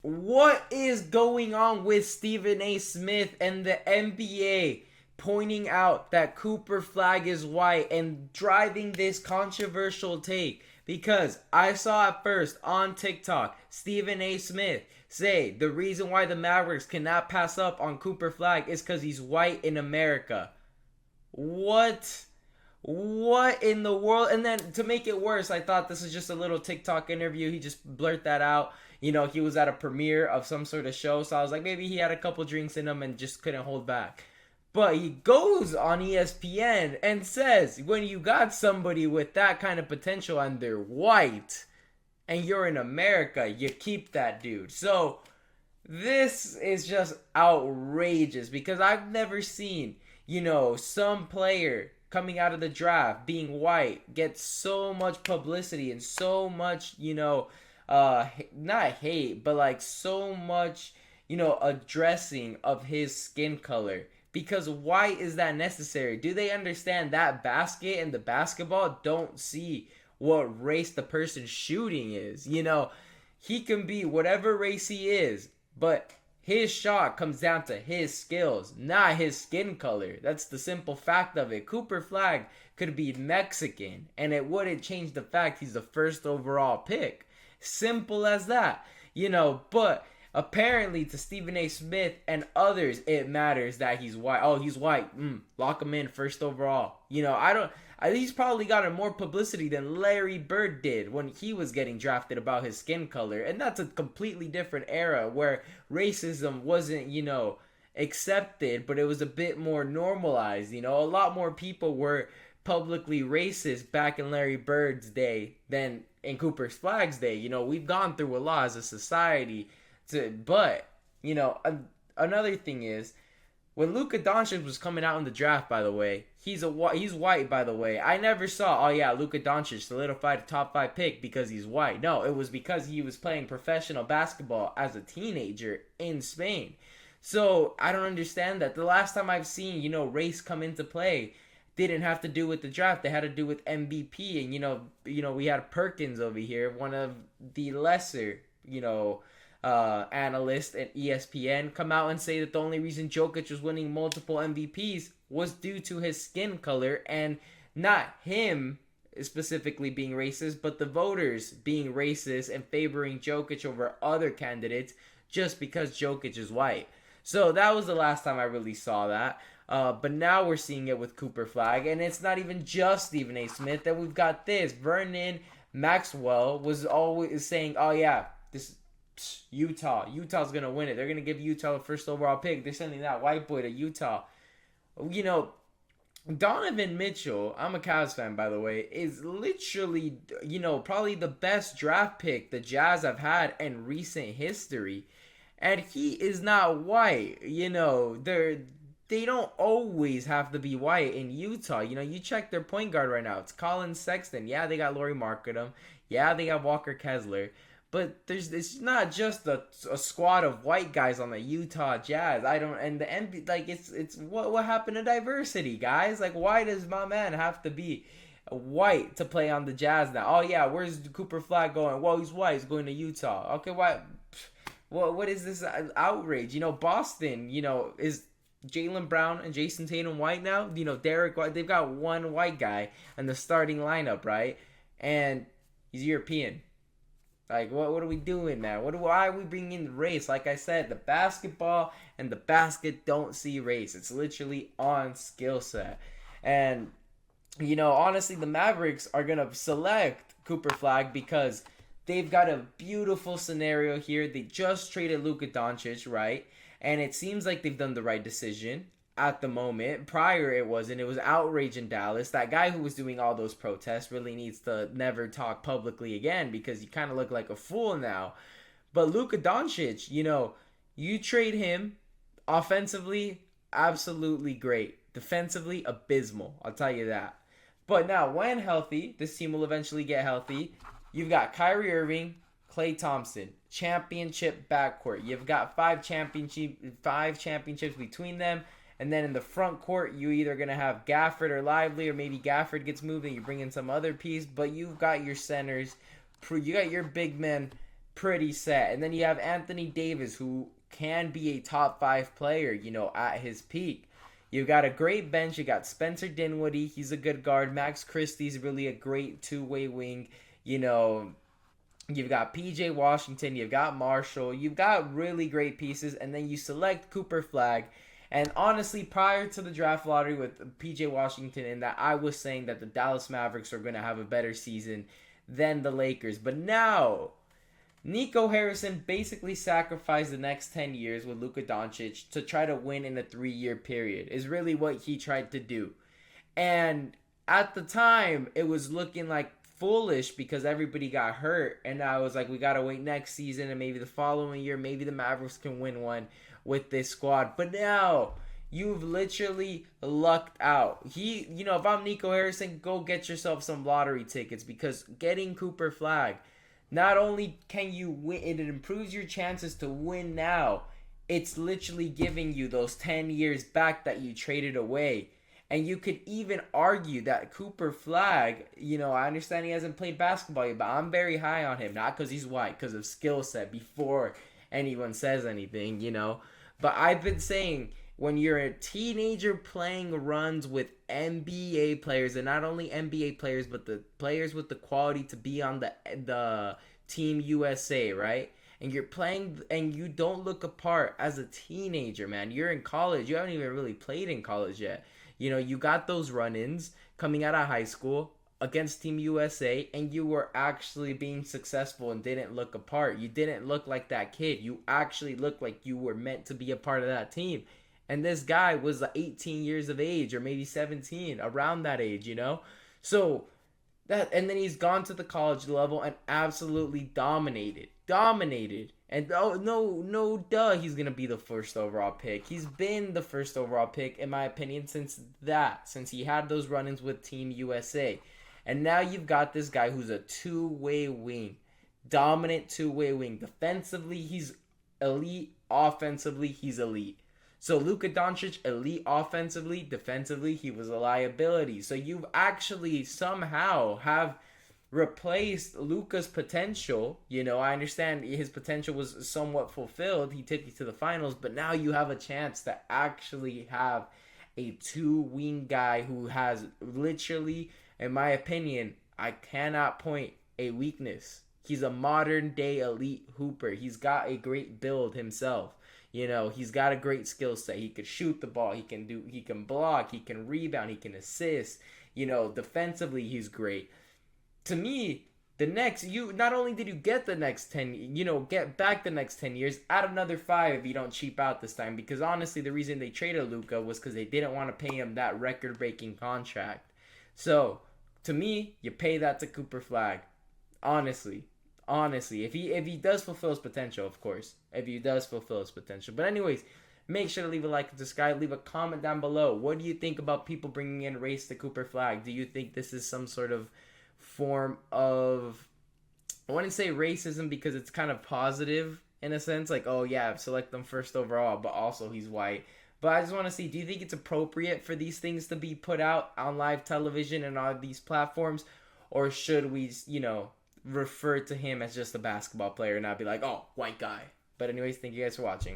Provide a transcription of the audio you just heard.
What is going on with Stephen A. Smith and the NBA pointing out that Cooper Flagg is white and driving this controversial take? Because I saw at first on TikTok Stephen A. Smith say the reason why the Mavericks cannot pass up on Cooper Flagg is because he's white in America. What? What in the world? And then to make it worse, I thought this was just a little TikTok interview. He just blurted that out. He was at a premiere of some sort of show, so I was like, maybe he had a couple drinks in him and just couldn't hold back. But he goes on ESPN and says, when you got somebody with that kind of potential and they're white and you're in America, you keep that dude. So this is just outrageous because I've never seen, some player coming out of the draft being white get so much publicity and so much, not hate, but like so much, addressing of his skin color. Because why is that necessary? Do they understand that basket and the basketball don't see what race the person shooting is? He can be whatever race he is, but his shot comes down to his skills, not his skin color. That's the simple fact of it. Cooper Flagg could be Mexican, and it wouldn't change the fact he's the first overall pick. Simple as that. But apparently to Stephen A. Smith and others, it matters that he's white. Oh, he's white. Lock him in first overall. He's probably gotten more publicity than Larry Bird did when he was getting drafted about his skin color. And that's a completely different era where racism wasn't, accepted, but it was a bit more normalized. A lot more people were publicly racist back in Larry Bird's day than in Cooper Flagg's day. We've gone through a lot as a society but another thing is, when Luka Doncic was coming out in the draft, by the way, he's white, by the way. I never saw, oh yeah, Luka Doncic solidified a top 5 pick because he's white. No, it was because he was playing professional basketball as a teenager in Spain. So I don't understand that. The last time I've seen, race come into play didn't have to do with the draft. They had to do with MVP. And we had Perkins over here, one of the lesser, analyst at ESPN, come out and say that the only reason Jokic was winning multiple MVPs was due to his skin color and not him specifically being racist, but the voters being racist and favoring Jokic over other candidates just because Jokic is white. So that was the last time I really saw that. But now we're seeing it with Cooper Flagg, and it's not even just Stephen A. Smith. Then we've got this. Vernon Maxwell was always saying, oh yeah, this Utah's going to win it. They're going to give Utah the first overall pick. They're sending that white boy to Utah. Donovan Mitchell, I'm a Cavs fan, by the way, is literally, probably the best draft pick the Jazz have had in recent history. And he is not white. They don't always have to be white in Utah. You check their point guard right now. It's Colin Sexton. Yeah, they got Lauri Markkanen. Yeah, they got Walker Kessler. But it's not just a squad of white guys on the Utah Jazz. And the NBA, like, it's what happened to diversity, guys? Like, why does my man have to be white to play on the Jazz now? Oh yeah, where's Cooper Flagg going? Well, he's white. He's going to Utah. Okay, why? What is this outrage? Boston, is Jaylen Brown and Jason Tatum white now? Derek White, they've got one white guy in the starting lineup, right? And he's European. Like, what are we doing, man? Why are we bringing in race? Like I said, the basketball and the basket don't see race. It's literally on skill set. And, honestly, the Mavericks are going to select Cooper Flagg because they've got a beautiful scenario here. They just traded Luka Doncic, right? And it seems like they've done the right decision at the moment. Prior, it wasn't. It was outrage in Dallas. That guy who was doing all those protests really needs to never talk publicly again because you kind of look like a fool now. But Luka Doncic, you trade him offensively, absolutely great. Defensively, abysmal. I'll tell you that. But now, when healthy, this team will eventually get healthy. You've got Kyrie Irving, Klay Thompson, championship backcourt. You've got five championships between them. And then in the front court, you either going to have Gafford or Lively, or maybe Gafford gets moved and you bring in some other piece. But you've got your centers. You got your big men pretty set. And then you have Anthony Davis, who can be a top 5 player, at his peak. You got a great bench. You got Spencer Dinwiddie. He's a good guard. Max Christie's really a great two-way wing. You've got PJ Washington. You've got Marshall. You've got really great pieces. And then you select Cooper Flagg. And honestly, prior to the draft lottery with PJ Washington, in that I was saying that the Dallas Mavericks are going to have a better season than the Lakers. But now, Nico Harrison basically sacrificed the next 10 years with Luka Doncic to try to win in a 3-year period, is really what he tried to do. And at the time, it was looking like foolish because everybody got hurt. And I was like, we got to wait next season and maybe the following year, maybe the Mavericks can win one with this squad. But now, you've literally lucked out. If I'm Nico Harrison, go get yourself some lottery tickets, because getting Cooper Flagg, not only can you win, it improves your chances to win now, it's literally giving you those 10 years back that you traded away. And you could even argue that Cooper Flagg, I understand he hasn't played basketball yet, but I'm very high on him. Not because he's white, because of skill set before anyone says anything, But I've been saying, when you're a teenager playing runs with NBA players, and not only NBA players, but the players with the quality to be on the Team USA, right? And you're playing, and you don't look apart as a teenager, man. You're in college. You haven't even really played in college yet. You got those run-ins coming out of high school against Team USA, and you were actually being successful and didn't look apart. You didn't look like that kid. You actually looked like you were meant to be a part of that team. And this guy was 18 years of age, or maybe 17, around that age, So and then he's gone to the college level and absolutely dominated. And no, he's gonna be the first overall pick. He's been the first overall pick, in my opinion, since he had those run-ins with Team USA. And now you've got this guy who's a two-way wing, dominant two-way wing. Defensively, he's elite. Offensively, he's elite. So Luka Doncic, elite offensively, defensively, he was a liability. So you've actually somehow have replaced Luka's potential. I understand his potential was somewhat fulfilled. He took you to the finals, but now you have a chance to actually have a two-wing guy who has literally, in my opinion, I cannot point a weakness. He's a modern-day elite hooper. He's got a great build himself. He's got a great skill set. He could shoot the ball. He can block. He can rebound. He can assist. Defensively, he's great. To me, not only did you get the next 10, get back the next 10 years, add another 5 if you don't cheap out this time. Because honestly, the reason they traded Luka was because they didn't want to pay him that record-breaking contract. So, to me, you pay that to Cooper Flagg. Honestly, if he does fulfill his potential, of course. If he does fulfill his potential. But anyways, make sure to leave a like and subscribe. Leave a comment down below. What do you think about people bringing in race to Cooper Flagg? Do you think this is some sort of form of, I wouldn't say racism, because it's kind of positive in a sense. Like, oh yeah, select them first overall, but also he's white. But I just want to see, do you think it's appropriate for these things to be put out on live television and on these platforms? Or should we, refer to him as just a basketball player and not be like, oh, white guy? But anyways, thank you guys for watching.